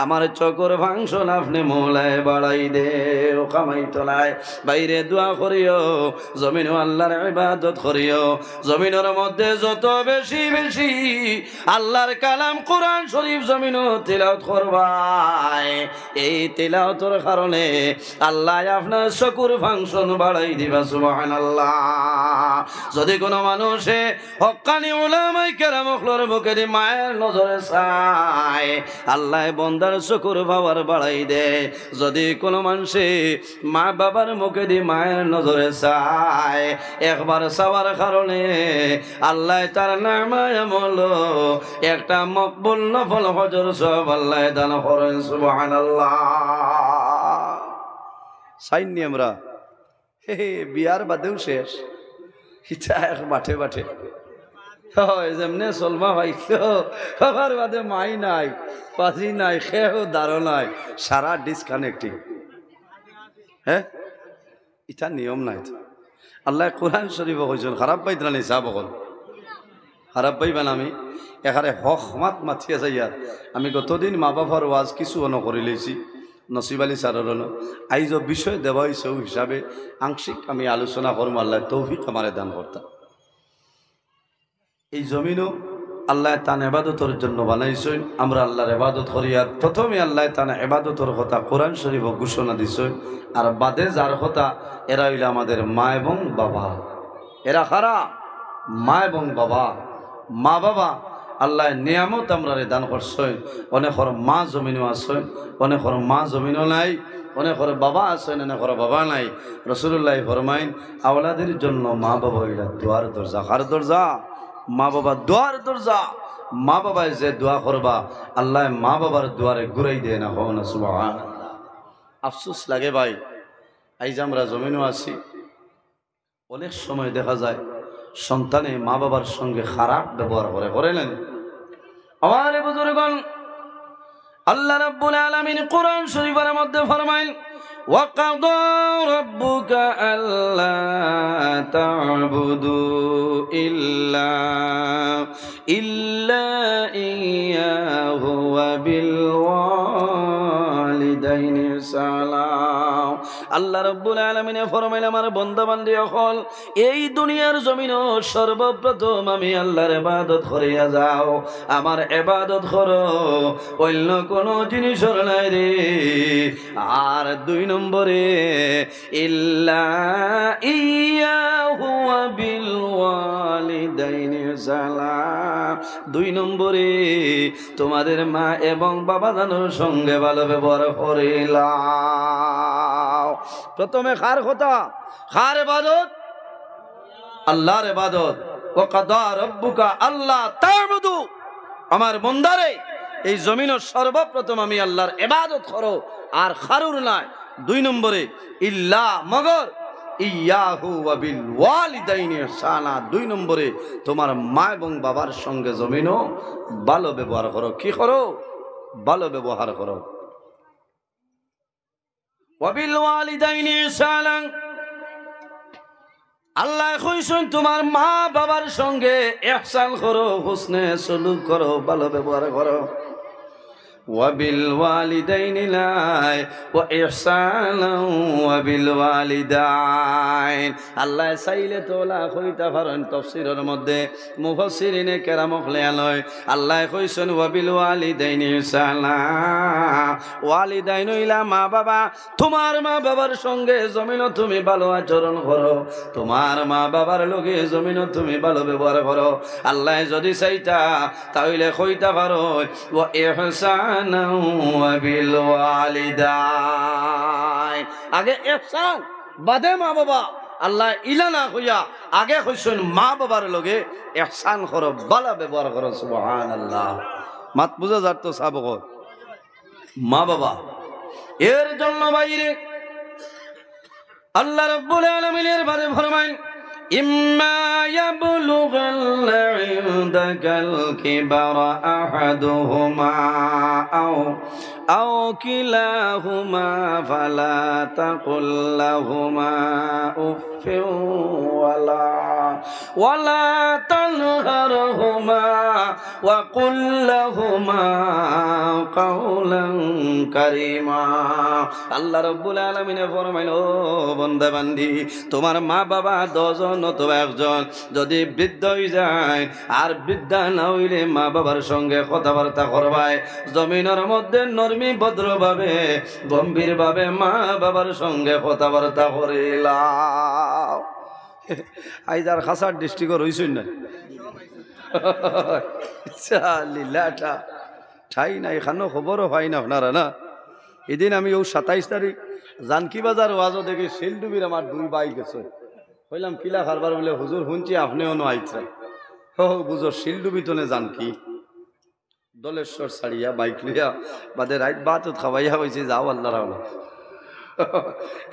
আমার চকর ফাংশন আপনি মোলায় বাড়াই দে ও কামাই তোলায় বাইরে দোয়া করিও জমিনও আল্লাহর ইবাদত করিও জমিনের মধ্যে যত বেশি বেশি আল্লাহর কালাম কোরআন শরীফ জমিনও তিলাওয়াত করবাই এই তিলাওয়াতের কারণে আল্লাহ আপনার চকুর ফাংশন বাড়াই দিবা সুবহানাল্লাহ। যদি কোনো মানুষে হক্কানি উলামায়ে কেরামর মুখে দিয়ে মায়ের নজরে চায় আল্লাহ বন্দার চকুর পাওয়ার বাড়াই দেয়। যদি কোনো মানুষে মা বাবার মুখে দিয়ে মায়ের নজরে চায় একবার চাওয়ার কারণে আল্লাহ তার নামায় আমল একটা মকবুল নফল হজর সব আল্লাহ দান করেন সুবহানাল্লাহ। চাইনি আমরা বিয়ার বাদেও শেষ ইচ্ছা এক মাঠে মাঠে যেমনে চলমা পাইল বাবার বাদে মাই নাই পাজি নাই খেয়েও দাঁড়ো নাই সারা ডিসকানেক্টিং। হ্যাঁ ইটা নিয়ম নাই। আল্লাহ কোরআন শরীফ কইছেন খারাপ পাইতরা নি চা বকল খারাপ পাইবেন আমি এখানে হক মাত মাথিয়া যাই আর আমি গতদিন মা বাবার ওয়াজ কিছু অন করে লইছি নসিব আলী স্যারের আইজ বিষয় দেওয়া হয়েছে হিসাবে আংশিক আমি আলোচনা করম। আল্লাহ তৌফিক আমারে দান করতাম। এই জমিনও আল্লাহ তান এবাদতর জন্য বানাইছেন। আমরা আল্লাহর এবাদত করি আর প্রথমে আল্লাহ তান এবাদতর কথা কোরআন শরীফ ঘোষণা দিছেন। আর বাদে যার কথা এরা হইলে আমাদের মা এবং বাবা। এরা খারা মা এবং বাবা। মা বাবা আল্লাহ নিয়ামত আমরা দান করছেন। অনেকর মা জমিনও আছেন, অনেকর মা জমিনও নাই, অনেকর বাবা আছেন, অনেকর বাবা নাই। রাসূলুল্লাহ ফরমাইন আওলাদের জন্য মা বাবা হইলা দোয়ার দরজা। কার দরজা? মা বাবা দোয়ার দরজা। মা বাবায় যে দোয়া করবা আল্লাহ মা বাবার দুয়ারে ঘুরাই দেয় না হও না সুবহানাল্লাহ। আফসোস লাগে ভাই আইজ আমরা জমিনও আছি অনেক সময় দেখা যায় সন্তানে মা বাবার সঙ্গে খারাপ ব্যবহার করে নেন। আমার বুজুর্গণ আল্লাহ রাব্বুল আলামিন কোরআন শরীফের মধ্যে ফরমাইন وَقَضَى رَبُّكَ أَلَّا تَعْبُدُوا إِلَّا إِيَّاهُ وَبِالْوَالِدَيْنِ إِحْسَانًا। আল্লাহ রাব্বুল আলামিন ফরমাইল আমার বান্দা বান্দি হল এই দুনিয়ার জমিনও সর্বপ্রথম আমি আল্লাহর ইবাদত করিয়া যাও। আমার ইবাদত করো অন্য কোনো জিনিসের নাই রে। আর দুই নম্বরে ইল্লা ইয়্যাহু ওয়া বিল ওয়ালিদাইনি ইহসানা। দুই নম্বরে তোমাদের মা এবং বাবা দানোর সঙ্গে ভালো ব্যবহার করিলাম। প্রথমে কার কথা? কার ইবাদত? আল্লাহর ইবাদত। ওয়া কাদা রাব্বুকা আল্লা তা'বুদু। আমার বান্দারে এই জমিনের সর্বপ্রথম আমি আল্লাহর ইবাদত করো আর খারুর নাই। দুই নম্বরে ইল্লা মগর ইয়াহু ওয়া বিল ওয়ালিদাইনি ইহসানা। দুই নম্বরে তোমার মা এবং বাবার সঙ্গে জমিনও ভালো ব্যবহার করো। কি করো? ভালো ব্যবহার করো। ওয়া বিল ওয়ালিদাইনি ইহসানা আল্লাহ কইছেন তোমার মা বাবার সঙ্গে ইহসান করো, হুসনে সুলুক করো, ভালো ব্যবহার করো। وبالوالدين لا وإحسانا وبالوالدين আল্লাহ চাইলে তোলা কইতা পারেন তাফসীরের মধ্যে মুফাসসিরিনে কেরাম লয় আল্লাহ কইছেন ওয়াবিল ওয়ালিদাইনি ইহসানা। ওয়ালিদাইন হইলা মা বাবা। তোমার মা বাবার সঙ্গে জমিনও তুমি ভালো আচরণ করো, তোমার মা বাবার লগে জমিনও তুমি ভালো ব্যবহার করো। আল্লাহ যদি চাইতা তাহলে কইতা পারো ওয়া ইহসান আগে ইহসান বাদে মা বাবা। আল্লাহ ইলা না কইয়া আগে কইছেন মা বাবার লগে ইহসান করো, ভালো ব্যবহার করো। সুবহানাল্লাহ। মাত বুঝা যার তো সাবক মা বাবা। এর জন্য বাইরে আল্লাহ রাব্বুল আলামিনের বারে ফরমায় ইম্মা ইয়াবলুগান্না ইনদাকাল কিবারা আহাদুহুমা আও কিলাহুমা ফালা তাকুল লাহুমা উফ উফিন ওয়ালা তানহারহুমা ওয়া কুল লাহুমা কাওলান কারীমা। আল্লাহ রাব্বুল আলামিন ফরমাইল, ও বান্দা বান্দি, তোমার মা বাবা 10 জন অথবা 1 জন যদি বৃদ্ধ হয়ে যায়, আর বৃদ্ধা না হইলে মা বাবার সঙ্গে কথাবার্তা করবাই, জমিনের মধ্যে নরমি ভদ্রভাবে গম্ভীরভাবে মা বাবার সঙ্গে কথাবার্তা করিলাম। আইজ আর খাসার ডিস্ট্রিক্ট রইছই না লীলাটা ঠাই না, এখানেও খবরও পাই না আপনারা না। এদিন আমি ও 27 তারিখ জানকি বাজার ওয়াজও দেখি শিলডুবির আমার 2 ভাই গেছে। কইলাম কিলা খারবার বলে, হুজুর শুনছি আপনিও নো আইছেন। ও বুঝো শিলডুবি তো জানকি দলেশ্বর ছাড়িয়া বাইক লিয়া বাদে রাইত বাতত খাওয়াইয়া হয়েছে, যাও আল্লাহ রাওলা।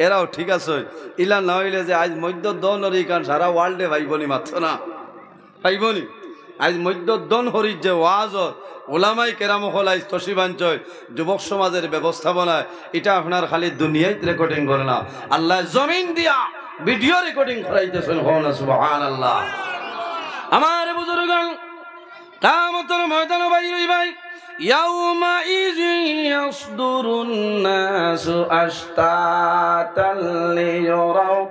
এরাও ঠিক আছে, ইলা না হইলে যে আজ মধ্য দন হরি, কারণ সারা ওয়ার্ল্ডে ভাইবনি মাত্র না ভাইবনি। আজ মধ্য দন হরির যে ওয়াজ ওলামাই কেরামহল আজ তসিবাঞ্চল যুবক সমাজের ব্যবস্থাপনায়, এটা আপনার খালি দুনিয়ায় রেকর্ডিং করে না, আল্লাহ জমিন দিয়া ভিডিও রেকর্ডিং করাইতেছেন। সুবহানাল্লাহ। আমার বুজুর্গগণ, কিয়ামতের ময়দানে ভাই يومئذ يصدر الناس أشتاتا ليروا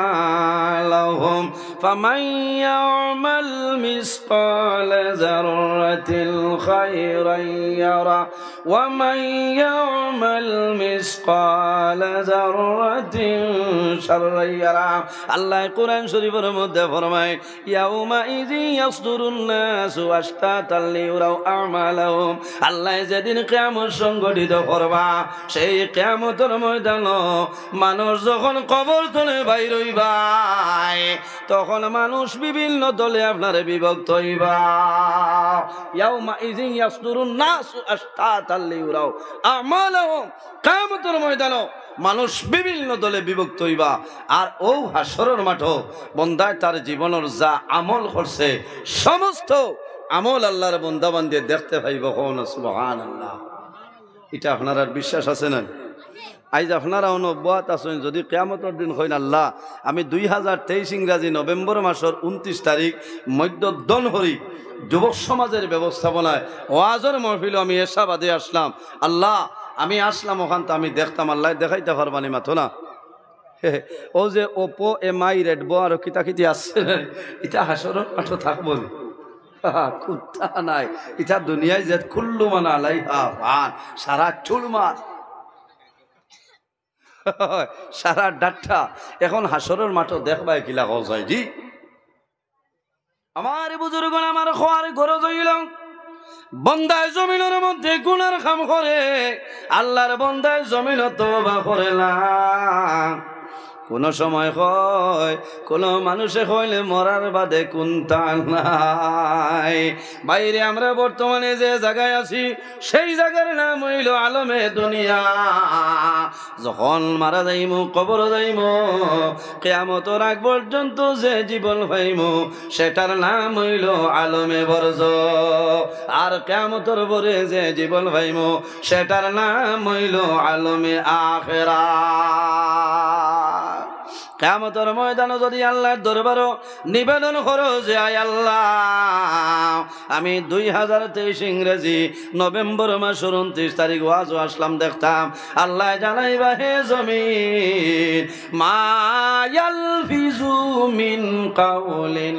أعمالهم فمن يعمل مثقال ذرة خيرا يره ومن يعمل مثقال ذرة شرا يره। আল্লাহ কোরআন শরীফের মধ্যে ফরমায়, يومئذ يصدر الناس أشتاتا ليروا আমালাহুম। আল্লাহ যেদিন কিয়ামত সংগঠিত করবা, সেই কিয়ামতের ময়দানে মানুষ যখন কবর থেকে বাইর হইবা, তখন মানুষ বিভিন্ন দলে আপনারে বিভক্ত হইবা। ইয়াউমা ইযিন ইয়াসদুরুন নাসু আশতাতাল লিউরাউ আমালাহুম। কিয়ামতের ময়দানে মানুষ বিভিন্ন দলে বিভক্ত হইবা, আর ও হাসরের মাঠ বন্দায় তার জীবনের যা আমল করছে সমস্ত আমল আল্লাহর বন্দা বান্দি দেখতে পাইব। সুবহানাল্লাহ। এটা আপনার আর বিশ্বাস আছে না? আজ আপনারা অনব্বত আছেন, যদি কিয়ামতের দিন হইন আল্লাহ আমি 2023 ইংরাজি নভেম্বর মাসের 29 তারিখ মধ্য দনহরি যুবক সমাজের ব্যবস্থাপনায় ওয়াজের মাহফিল আমি এসাবাদে আসলাম, আল্লাহ আমি আসলাম ওখান তো আমি দেখতাম, আল্লাহ দেখাইতে পারবানি মাথো না। ও যে ওপো MI রেডবো আর কিতাকিতি আসছে, এটা হাসরের মাঠে থাকবো কুত্তা নাই। এটা দুনিয়ায় যে কুল্লু মান আলাইহা ফান, সারা চুলমার সারা ডাট্টা এখন হাসরের মাঠ দেখবাই কিলা যায় জি। আমার বুজুর্গণ, আমার খোয়ার গরজ হইল, বন্দায় জমিনের মধ্যে গুনার কাম করে, আল্লাহর বন্দায় জমিন তওবা করে না। কোন সময় হয় কোন মানুষে হইলে মরার বাদে কোনটা নাই। বাইরে আমরা বর্তমানে যে জায়গায় আছি সেই জায়গার নাম হইল আলমে দুনিয়া। যখন মারা যাইমু, কবর যাইমু, কিয়ামতের আগ পর্যন্ত যে জীবন পাইমু সেটার নাম হইল আলমে বরজ, আর কিয়ামতের পরে যে জীবন পাইমু সেটার নাম হইল আলমে আখিরা। কিয়ামতের ময়দানে যদি আল্লাহর দরবারে নিবেদন করো যে আয় আল্লাহ আমি 2023 ইংরেজি নভেম্বর মাসের 29 তারিখ ওয়াজ আসলাম দেখতাম, আল্লাহ জানাইবা হে জমিন মা ইয়ালফিজু মিন কাউলিন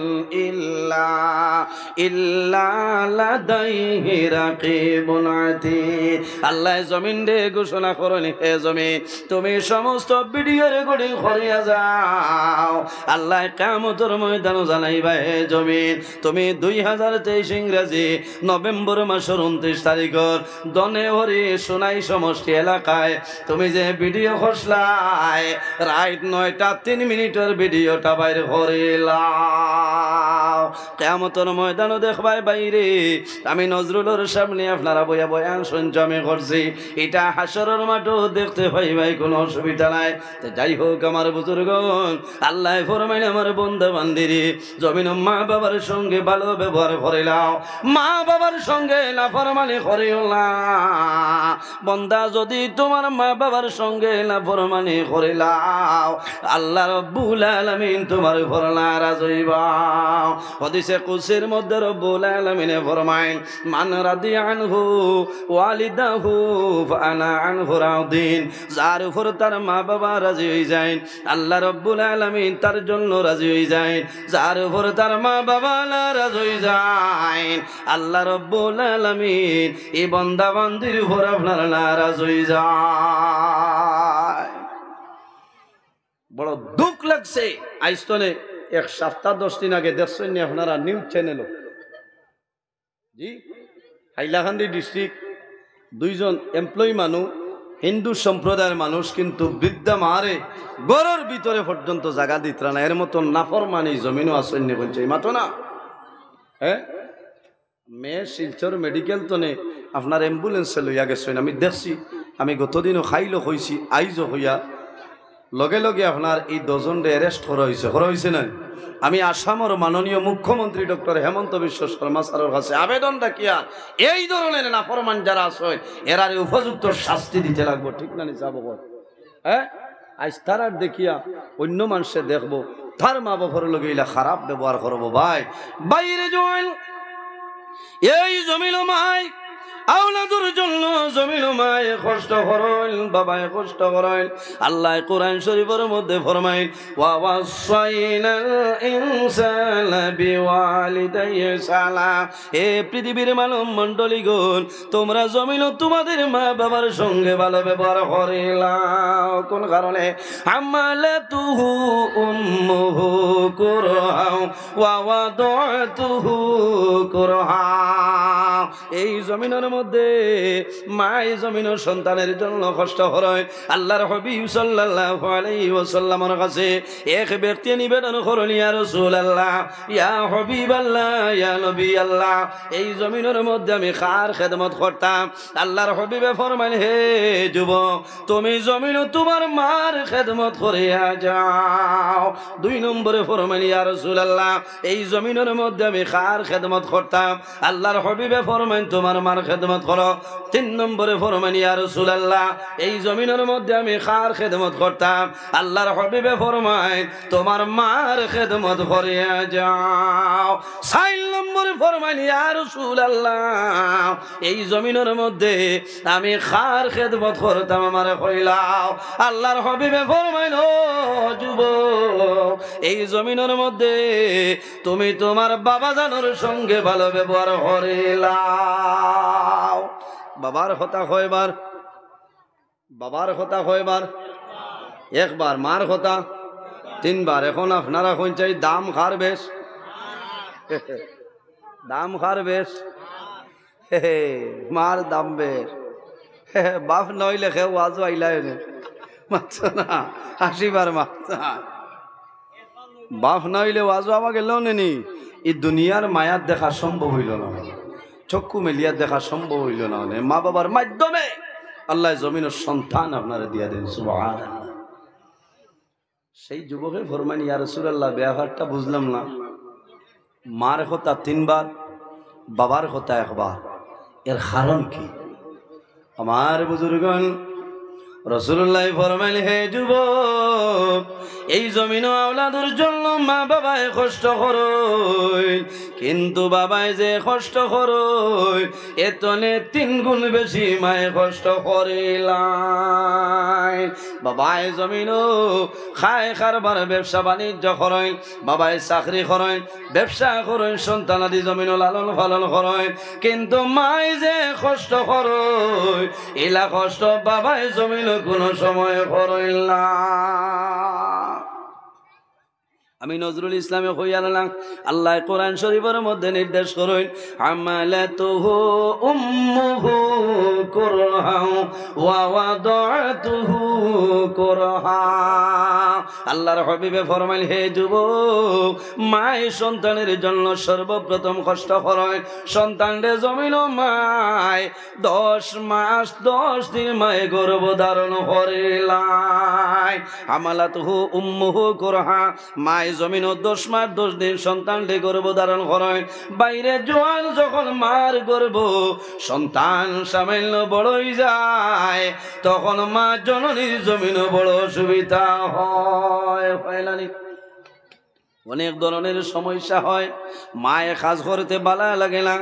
ইল্লা লাদাইহি রাকিবুন আতীদ। আল্লাহ জমিন রে ঘোষণা করনি, হে জমিন তুমি সমস্ত ভিডিও রেকর্ডিং করিয়া যাও। আল্লাহ কিয়ামতের ময়দানে জানাইবা হে জমিন তুমি 2023 ইংরেজি নভেম্বর মাসের 29 তারিখের দনেহরি সোনাই সমষ্টি এলাকায় তুমি যে ভিডিও খসলাই রাইট 9টা 3 মিনিটের ভিডিওটা বাইর করিলাম। কিয়ামতের ময়দানও দেখবাই বাইরে আমি নজরুলের সামনে আপনারা বয়া বয়ান সঞ্চয় করছি এটা হাসরের মাঠও দেখতে পাই ভাই কোনো অসুবিধা নাই যাই হোক আমার বুজুর্গণ আল্লাহ ফরমাইন আমার বন্ধু বান্দিরে জমিন মা বাবার সঙ্গে ভালো ব্যবহার করে নাও মা বাবার সঙ্গে নাফরমানি করিও না বন্দা যদি তোমার মা বাবার সঙ্গে নাফরমানি করে নাও আল্লাহ রব্বুল আলামিন তোমার উপর নারাজ হইবা হাদিসে কুদসির মধ্যে রব্বুল আলামিন ফরমায় মান রাদিয়া আনহু ওয়ালিদাহু ফানা আনহু রাদিন যার উপর তার মা বাবা রাজি হয়ে যায় আল্লাহ রব্বুল আলামিন তার জন্য রাজি হয়ে যায় যার উপর তার মা বাবা নারাজ হয়ে যায় আল্লাহ রব্বুল আলামিন এই বান্দা বান্দির উপর আপনার নারাজ হয়ে যায় বড় দুঃখ লাগছে আইস্তনে এক সপ্তাহ 10 দিন আগে দেখছেন আপনারা নিউজ চ্যানেল জি হাইলাকান্দি ডিস্ট্রিক্ট দুইজন এমপ্লয়ি মানুষ হিন্দু সম্প্রদায়ের মানুষ কিন্তু বৃদ্ধা মারে গরর ভিতরে পর্যন্ত জায়গা দিত না এর মতন নাফরমানি জমিনও আসেননি বলছে এই মাত্র না হ্যাঁ মেয়ে শিলচর মেডিকেল তনে আপনার অ্যাম্বুলেন্সে লইয়া গেছেন আমি দেখছি আমি গতদিনও খাইলো হয়েছি আইজও হইয়া লগে লগে আপনার এই 10 জনরে অ্যারেস্ট করা হয়েছে না আমি আসামের মাননীয় মুখ্যমন্ত্রী ডক্টর হেমন্ত বিশ্ব শর্মা স্যারের কাছে আবেদন রাখিয়া এই ধরনের নাফরমান যারা আছে এরারে উপযুক্ত শাস্তি দিতে লাগবো ঠিক না যাবো হ্যাঁ আজ তার আর দেখিয়া অন্য মানুষে দেখবো তার মা বাবার লগে এলা খারাপ ব্যবহার করবো ভাই বাইরে জয়েন এই জমিল মাই আওলাদুর জন্য জমিন মায়ে কষ্ট করেন বাবায় কষ্ট করেন আল্লাহ কোরআন শরীফের মধ্যে ফরমায় ওয়া ওয়াসাইনাল ইনসানা বিওয়ালিদাইহি সালাম এ পৃথিবীর মানব মণ্ডলীগণ তোমরা জমিন তোমাদের মা বাবার সঙ্গে ভালো ব্যবহার করিলাও কোন কারণে আমালাতুহু উম্মুহু কুরহা ওয়া ওয়াদাতুহু কুরহা এই জমিনের মধ্যে মাই জমিনের সন্তানের জন্য কষ্ট হয় আল্লাহর হাবিব সাল্লাল্লাহু আলাইহি ওয়াসাল্লামের কাছে এক ব্যক্তি নিবেদন করলেন ইয়া রাসূলুল্লাহ ইয়া হাবিবাল্লাহ ইয়া নবী আল্লাহ এই জমিনের মধ্যে আমি কার খেদমত করতাম আল্লাহর হাবিবে ফরমাইলেন হে যুবক তুমি জমিনে তোমার মার খেদমত করিয়া যাও 2 নম্বরে ফরমাইলেন ইয়া রাসূলুল্লাহ এই জমিনের মধ্যে আমি কার খেদমত করতাম আল্লাহর হাবিবে ফরমাইলেন তোমার মার খেদমত করো 3 নম্বরে ফরমান ইয়া রাসূলুল্লাহ এই জমিনের মধ্যে আমি কার খেদমত করতাম আল্লাহর হাবিবে ফরমায় তোমার মার খেদমত করিয়া যাও 4 নম্বরে ফরমান ইয়া রাসূলুল্লাহ এই জমিনের মধ্যে আমি কার খেদমত করতাম আমারে কইলাও আল্লাহর হাবিবে ফরমায় ও যুবক এই জমিনের মধ্যে তুমি তোমার বাবা জানোর সঙ্গে ভালো ব্যবহার করিলাও বাবার কথা কয়বার বাবার কথা কয়বার একবার মার কথা 3 বার এখন আপনারা কোন চাই দাম খার বেশ দাম খার বেশ মার দাম বেশ বাপ নইলে খেয়ে ওয়াজও আইলা মাছ না 80 বার মাছ বাপ নইলে ওয়াজও আমাকে লনেনি এই দুনিয়ার মায়ার দেখা সম্ভব হইল না চক্ষু মেলিয়া দেখা সম্ভব হইল না মা বাবার মাধ্যমে আল্লাহ জমিনের সন্তান আপনারা দিয়া দেন সুবহানাল্লাহ সেই যুবকের ফরমান ইয়া রাসূলুল্লাহ ব্যাপারটা বুঝলাম না মার কথা 3 বার বাবার কথা 1 বার এর কারণ কি আমার বুজুর্গণ রাসূলুল্লাহ ফরমাইলেন হে যুবক এই জমিন আওলাদের জন্য মা বাবায় কষ্ট করই কিন্তু বাবায় যে কষ্ট করই এতনে 3 গুণ বেশি মায়ে কষ্ট করিলাই বাবায় জমিন খায় কারবার ব্যবসা বাণিজ্য করেন বাবায় চাকরি করেন ব্যবসা করেন সন্তানাদি জমিন লালন পালন করেন কিন্তু মায় যে কষ্ট করই এলা কষ্ট বাবায় জমিন কোন সময় করইল না আমি নজরুল ইসলামে কইয়ালাম আল্লাহ কোরআন শরীফের মধ্যে নির্দেশ করেন আমালাতুহু উম্মুহু কুরহা ওয়া ওয়াদাতুহু কুরহা। আল্লাহর হাবিবে ফরমাইল, হে যুবক, মায় সন্তানের জন্য সর্বপ্রথম কষ্ট করে। সন্তানরে জমিন মায় 10 মাস 10 দিন মায়ে গর্ভ ধারণ করিলাই। হামালাতুহু উম্মুহু কুরহা, মায় জমিন 10 মাস 10 দিন সন্তানরে গর্ভ ধারণ করে। বাইরে জোয়ান যখন মার গর্ভ সন্তান সামান্য বড় হয়ে যায়, তখন মা জননীর জমিন বড় অসুবিধা হয়। অনেক ধরনের সমস্যা হয়। মায়ে কাজ করতে ভালো লাগে না,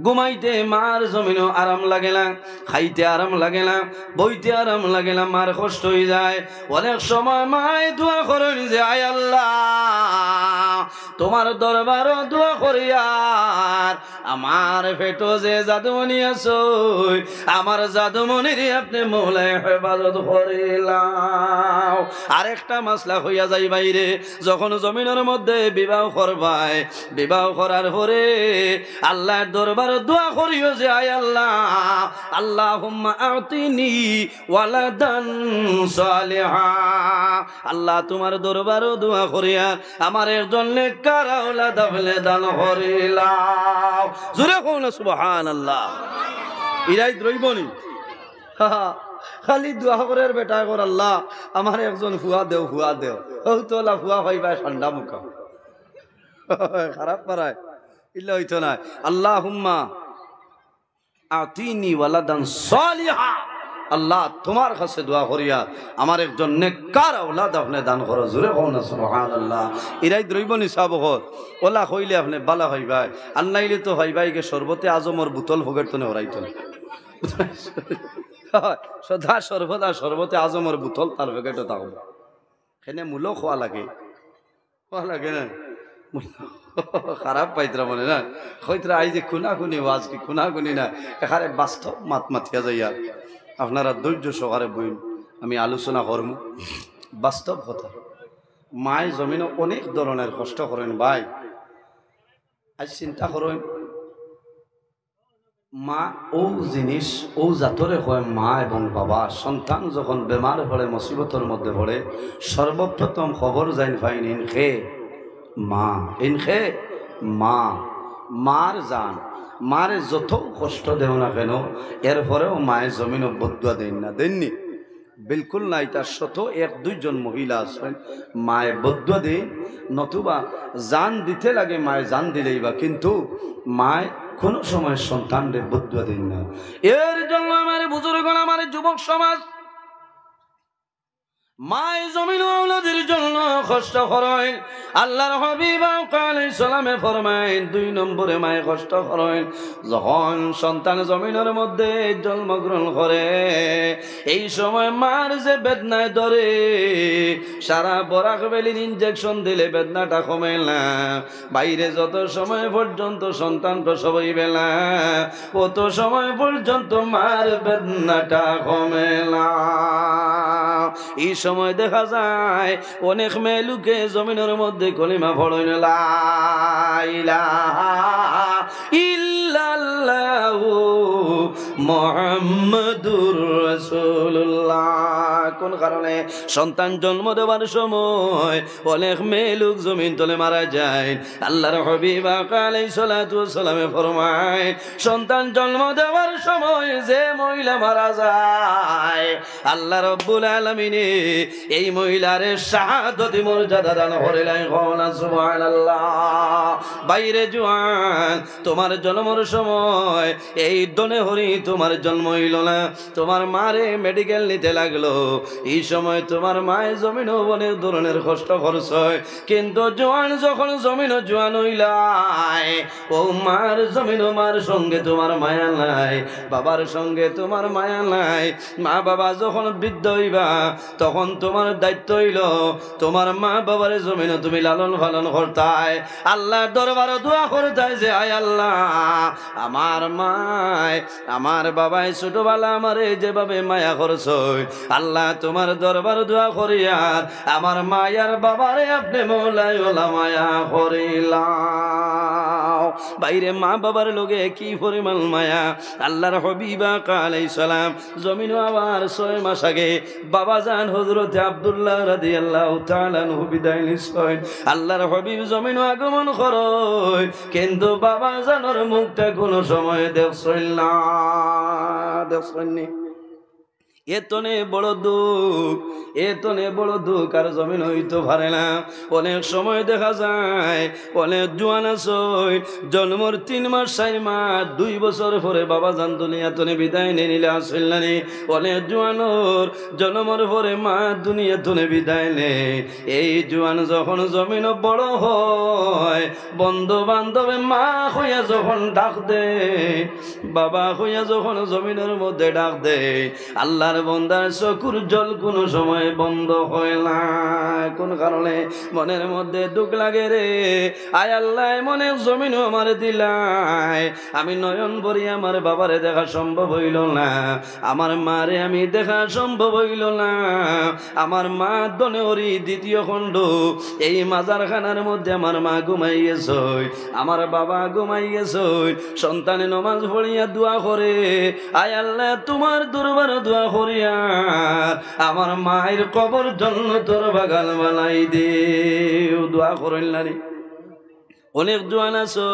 ঘুমাইতে মার জমিনও আরাম লাগে না, খাইতে আরাম লাগে না, বইতে আরাম লাগে না, মার কষ্ট হয়ে যায়। অনেক সময় মায় দোয়া করেন যে আয় আল্লাহ, তোমার দরবারও দোয়া করি, আর আমার পেটো যে জাদুমণি আছো, আমার জাদুমণির আপনি মৌলায় হেফাজত করিলাম। আরেকটা মাসলা হইয়া যাই বাইরে, যখন জমিনের মধ্যে বিবাহ করবাই, বিবাহ করার পরে আল্লাহর দরবার দোয়া করিও যে আয় আল্লাহ, আল্লাহুম্মা আতিনি ওয়ালাদান সালিহা। আল্লাহ তোমার দরবারও দোয়া করিয়া আমার একজন নেককার আওলাদ আপনি দান করিলাও। জোরে কোন সুবহানাল্লাহ। ইরাই দ্রইবনি খালি দোয়া করার বেটা কর, আল্লাহ আমার একজন ফুয়া দেও, ফুয়া দেও। ও তোলা ফুয়া পাইবা ঠান্ডা মুখা, খারাপ পারায় ইল্লা হইতো না। আল্লাহুম্মা আতিনি ওয়ালাদান সালিহা, আল্লাহ তোমার কাছে দোয়া করিয়া আমার একজন নেককার আওলাদ আপনি দান করো। জোরে কোন সুবহানাল্লাহ। ইরাই দ্রইবনি সাবকত ওলা কইলে আপনি বালা হইবাই, আর নাইলে তো হইবাইকে সর্বতে আজমর বোতল ফোগেরতনে হরাইতো না। সদা সর্বদা সর্বতে আজমর বোতল তার ফেকেটও থাকবে। সেনে মূলও খোয়া লাগে, খোয়া লাগে না, খারাপ পাইতরা মনে না হইতরা। আই যে খুনা খুনি ওয়াজ কি খুনা খুনি না, এখানে বাস্তব মাত মাতিয়া যাইয়া আপনারা ধৈর্য সহকারে বইন, আমি আলোচনা করব বাস্তব কথা। মায় জমিনে অনেক ধরনের কষ্ট করেন ভাই। আজ চিন্তা করেন, মা ও জিনিস ও জাতরে হয় মা এবং বাবা। সন্তান যখন বেমার পড়ে, মুসিবতের মধ্যে পড়ে, সর্বপ্রথম খবর যাইন ফাইন ইনখে মা, ইনখে মা। মার জান, মারে যত কষ্ট দেও না কেন, এরপরেও মায়ের জমিন বদুয়া দেন না, দেননি বিলকুল নাই। তার শত 1-2 জন মহিলা আছেন মায়ে বদুয়া দেন, নতুবা জান দিতে লাগে, মায়ে জান দিলেই বা, কিন্তু মায় কোন সময় সন্তানদের বদুয়া দেন না। এর জন্য আমার বুজুর্গণ, আমার যুবক সমাজ, মায় জমিন আওলাদের জন্য কষ্ট করেন। আল্লাহর হাবিব আলাইহিস সালামে ফরমায়েন, 2 নম্বরে মায় কষ্ট করেন যখন সন্তান জমিনের মধ্যে জন্মগ্রহণ করে। এই সময় মার যে বেদনায় ধরে, সারা বরাক বেলির ইনজেকশন দিলে বেদনাটা কমে না। বাইরে যত সময় পর্যন্ত সন্তান প্রসব হইবে না, তত সময় পর্যন্ত মার বেদনাটা কমে না। এই সময় দেখা যায় অনেক মেয়ে লোকে জমিনের মধ্যে কলিমা পড়েন, লা ইলাহা ইল্লাল্লাহু মুহাম্মাদুর রাসূলুল্লাহ। কোন কারণে? সন্তান জন্ম দেওয়ার সময় অনেক মেয়ে লোক জমিন তলে মারা যায়। আল্লাহর হাবিব আলাইহিস সালাতু ওয়াস সালামে ফরমায়, সন্তান জন্ম দেওয়ার সময় যে মহিলা মারা যায়, আল্লাহ রাব্বুল আলামিন এই মহিলার শাহাদাতি মর্যাদা দান করিলেন। সুবহানাল্লাহ। বাইরে জওয়ান, তোমার জন্মের সময় এই দনে হরি তোমার জন্ম হইল না, তোমার মারে মেডিকেল নিতে লাগলো। এই সময় তোমার মায়ের জমিন অনেক ধরনের কষ্ট খরচ হয়, কিন্তু জওয়ান যখন জমিন জওয়ান হইলাই, ও মার জমিন, মার সঙ্গে তোমার মায়া নাই, বাবার সঙ্গে তোমার মায়া নাই। মা বাবা যখন বৃদ্ধ হইবা, তখন তোমার দায়িত্ব হইল তোমার মা বাবার জমিন তুমি লালন পালন করতাই। আল্লাহর দরবারে দোয়া করতাই যে আয় আল্লাহ, আমার মায় আমার বাবাই ছোটবেলা আমারে যেভাবে মায়া করছ, আল্লাহ তোমার দরবারে দোয়া করিয়ার আমার মায়ার বাবারে আপনি মৌলাই ওলা মায়া করিলাম। বাইরে মা বাবার লোকে কি পরিমাণ মায়া। আল্লাহর হবিবা আলাইহিস সালাম জমিন আবার 6 মাস আগে বাবাজান হযরত আব্দুল্লাহ রাদিয়াল্লাহু তাআলা আনহু বিদায় নিছেন। আল্লাহর হবিব জমিন আগমন করয়, কিন্তু বাবাজানের মুখটা কোনো সময় দেখছেন না, দেখছেননি। এতনে বড় দুঃখ, এতনে বড় দুঃখ আর জমিন হইতে পারে না। অনেক সময় দেখা যায় অনেক জোয়ান আছে জন্মর 3 মাস 4 মাস 2 বছর পরে বাবা জান দুনিয়া তনে বিদায় নিয়ে নিলে আসেন না। অনেক জোয়ানোর জন্মর পরে মা দুনিয়া তনে বিদায় নেয়। এই জোয়ান যখন জমিন বড় হয়, বন্ধু বান্ধবে মা হইয়া যখন ডাক দেয়, বাবা হইয়া যখন জমিনের মধ্যে ডাক দেয়, আল্লাহর বন্দার চকুর জল কোনো সময় বন্ধ হয় না। কোন কারণে? মনের মধ্যে দুঃখ লাগে রে, আয় আল্লাহ মনে জমিন আমার দিলাই, আমি নয়ন ভরি আমার বাবারে দেখা সম্ভব হইল না, আমার মারে আমি দেখা সম্ভব হইল না। আমার মা দনেওরি 2য় খণ্ড, এই মাজারখানার মধ্যে আমার মা ঘুমাইয়েছ, আমার বাবা ঘুমাইয়েছ। সন্তানে নমাজ পড়িয়া দোয়া করে, আয় আল্লাহ তোমার দরবারে দোয়া করিয়া আমার মায়ের কবর জান্নাতের বাগান বানাই দেও। দোয়া করেন না রে। অনেক জোয়ান আছে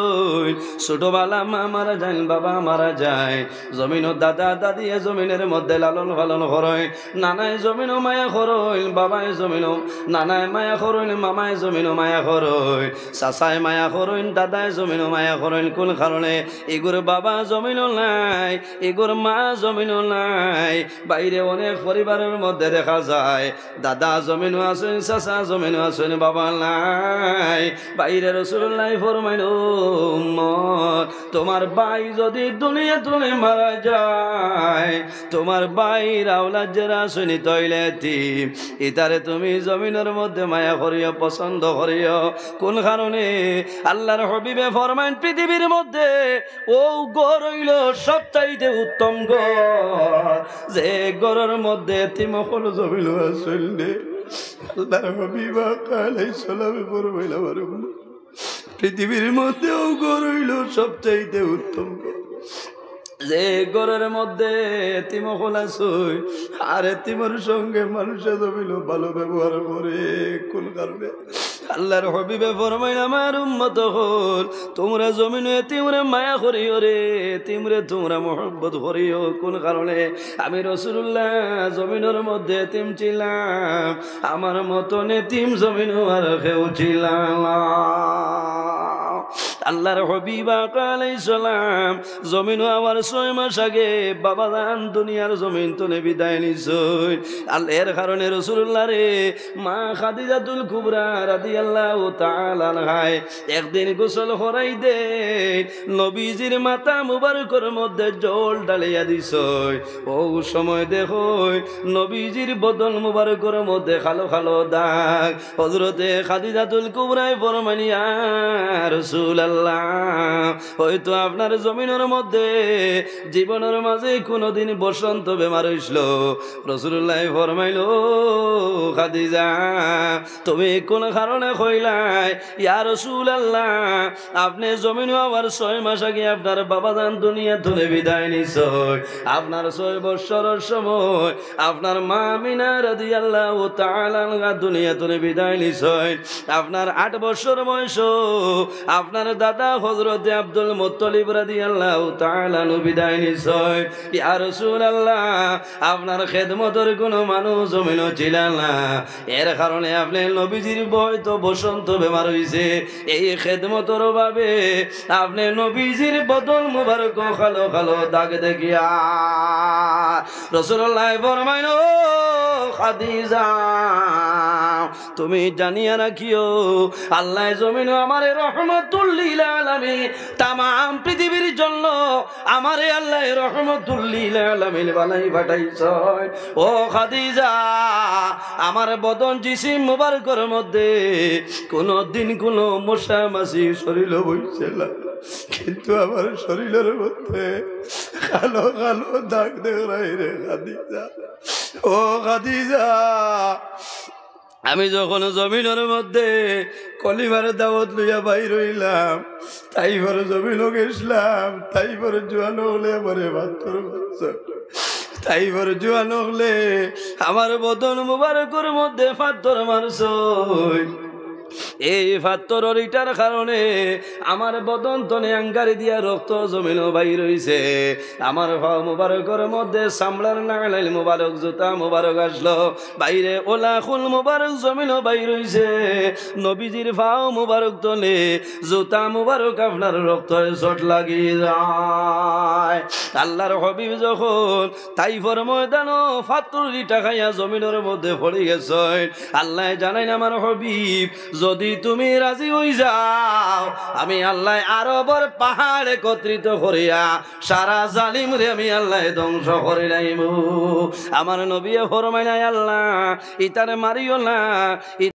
ছোটবেলা মা মারা যায়, বাবা মারা যায়, জমিনও দাদা দাদি জমিনের মধ্যে লালন পালন করয়, নানায় জমিনও মায়া করয়, বাবায় জমিনও নানায় মায়া করয়, মামায় জমিনও মায়া করয়, চাচায় মায়া করয়, দাদায় জমিনও মায়া করয়। কোন কারণে? এগুর বাবা জমিনও নাই, এগুর মা জমিনও নাই। বাইরে অনেক পরিবারের মধ্যে দেখা যায় দাদা জমিনও আছেন, চাচা জমিনও আছেন, বাবা নাই। বাইরে রাসূলুল্লাহ ফরমাইল, তোমার ভাই যদি দুনিয়া তুলে মারা যায়, তোমার ভাইয়ের আওলাদ যারা শুনি তৈলেতি, ইতারে তুমি জমিনের মধ্যে মায়া করিও, পছন্দ করিও। কোন কারণে? আল্লাহর হবিবে ফরমাইন, পৃথিবীর মধ্যে ও ঘর হইল সবচাইতে উত্তম ঘর, যে ঘরের মধ্যে তিমকল জমিল আসলে। আল্লাহর হবিবা আলাইহিস সালামে ফরমাইল, আমার পৃথিবীর মধ্যেও ঘর হইল সবচাইতে উত্তম, যে ঘরের মধ্যে এতিম খোলাছই আর এতিমের সঙ্গে মানুষে জমিল ভালো ব্যবহার করে। কোন কারণে? আল্লাহর হবিবে ফরমাইন, আমার উম্মত হল তোমরা জমিনে এতিমরে মায়া করিও রে, এতিমরে তোমরা মহব্বত করিও। কোন কারণে? আমি রাসূলুল্লাহ জমিনের মধ্যে এতিম ছিলাম, আমার মতন এতিম জমিন আর কেউ ছিল না। আল্লাহর হবিবা আলাইহিস সালাম জমিন আমার 6 মাস আগে বাবা জান দুনিয়ার জমিন তনে বিদায় নিছই। এর কারণে রাসূলুল্লাহ রে মা খাদিজাতুল কুবরা রাদিয়াল্লাহু তাআলা আনহা একদিন গোসল করাই দে, নবীজির মাথা মুবারকের মধ্যে জল ঢালিয়া দিছই। ও সময় দেখো নবীজির বদন মুবারকের মধ্যে কালো কালো দাগ। হযরতে খাদিজাতুল কুবরা ফরমাইলেন, ইয়া রাসূলুল্লাহ, হয়তো আপনার জমিনের মধ্যে জীবনের মাঝে কোনদিন বসন্ত বেমার হইছিল। রাসূলুল্লাহ ফরমাইল, খাদিজা তুমি কোন কারণে কইলাই, ইয়া রাসূলুল্লাহ আপনি জমিনে আবার 6 মাস আগে আপনার বাবা জান দুনিয়া থেকে বিদায় নিছে, আপনার 6 বছরের সময় আপনার মা আমিনা রাদিয়াল্লাহু তাআলা আনহা দুনিয়া থেকে বিদায় নিছে, আপনার 8 বছর বয়স আপনার দাদা হযরতে আব্দুল মুত্তালিব রাদিয়াল্লাহু তাআলা আনহু বিদায় নিছে। ইয়া রাসূলুল্লাহ আপনার খেদমতের কোনো মানুষ জমিনে ছিল না, এর কারণে আপনি নবীজির বয়তো বসন্ত বেমার হইছে, এই খেদমতের ভাবে আপনি নবীজির বদন মুবারক কালো কালো দাগ দেখিয়া রাসূলুল্লাহ ফরমাইল, খাদিজা তুমি জানিয়া রাখিও আল্লাহ জমিনে আমারে রহমাতুল লিল আলামিন तमाम পৃথিবীর জন্য আমারে আল্লাহ রহমাতুল লিল আলামিন বানাই পাঠাইছে। ও খাদিজা আমার বদন জিসিম মুবারকের মধ্যে কোন দিন কোন মশা মাছি শরীর বইছে না, কিন্তু আমার শরীরের মধ্যে কালো কালো দাগ দেখাই রে খাদিজা। ও খাদিজা আমি যখন জমিনের মধ্যে কলিমার দাওয়াত লইয়া বাইর হইলাম, তাই বড় জমিনও গেছিলাম, তাই বড় জোয়ানো হলে আমারে বাত্তর তাই বড় জোয়ানো হলে আমার বদন মুবারকের মধ্যে পাথর মারছ। এই পাথরের ইটার কারণে আমার বদন তনে আঙ্গারি দিয়া রক্ত জমিন বাইর হইছে। আমার পাও মুবারকের মধ্যে সামলার নাগালাইল মুবারক জুতা মুবারক আসলো বাইরে, ওলা খুল মুবারক জমিন বাইর হইছে। নবীজির পাও মুবারক তলে জুতা মুবারক আপনার রক্ত চট লাগি যায়। আল্লাহর হাবিব যখন তাইফর ময়দানও পাথর ইটা খাইয়া জমিনের মধ্যে পড়ে গেছে, আল্লাহ জানাই আমার হাবিব যদি তুমি রাজি হই যাও, আমি আল্লাহ আরবর পাহাড় একত্রিত করিয়া সারা জালিম রে আমি আল্লাহ ধ্বংস করে নাইব। আমার নবী ফরমায় আল্লাহ ইতারে মারিও না।